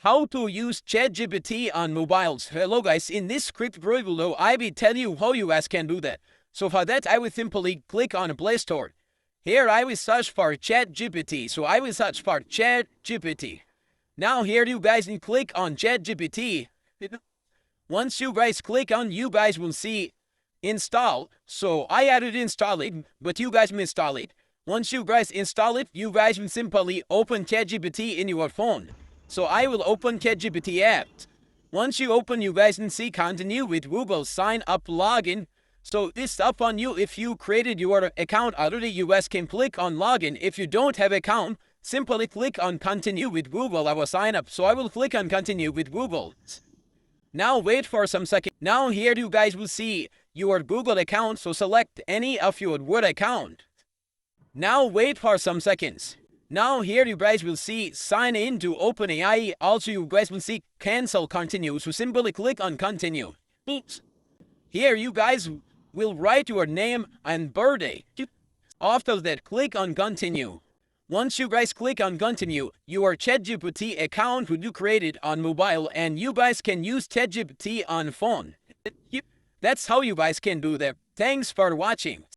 How to use ChatGPT on mobiles. Hello guys, in this script video I will tell you how you guys can do that. So for that I will simply click on Play Store. Here I will search for ChatGPT. So I will search for ChatGPT. Now here you guys can click on ChatGPT. Once you guys click on, you guys will see install. So I added install it, but you guys will install it. Once you guys install it, you guys will simply open ChatGPT in your phone. So I will open ChatGPT app. Once you open, you guys can see continue with Google sign up login. So it's up on you. If you created your account already, you guys can click on login. If you don't have account, simply click on continue with Google. I will sign up. So I will click on continue with Google. Now wait for some second. Now here you guys will see your Google account. So select any of your Word account. Now wait for some seconds. Now here you guys will see sign in to OpenAI. Also you guys will see cancel continue. So simply click on continue. Here you guys will write your name and birthday. After that, click on continue. Once you guys click on continue, your ChatGPT account will be created on mobile and you guys can use ChatGPT on phone. That's how you guys can do that. Thanks for watching.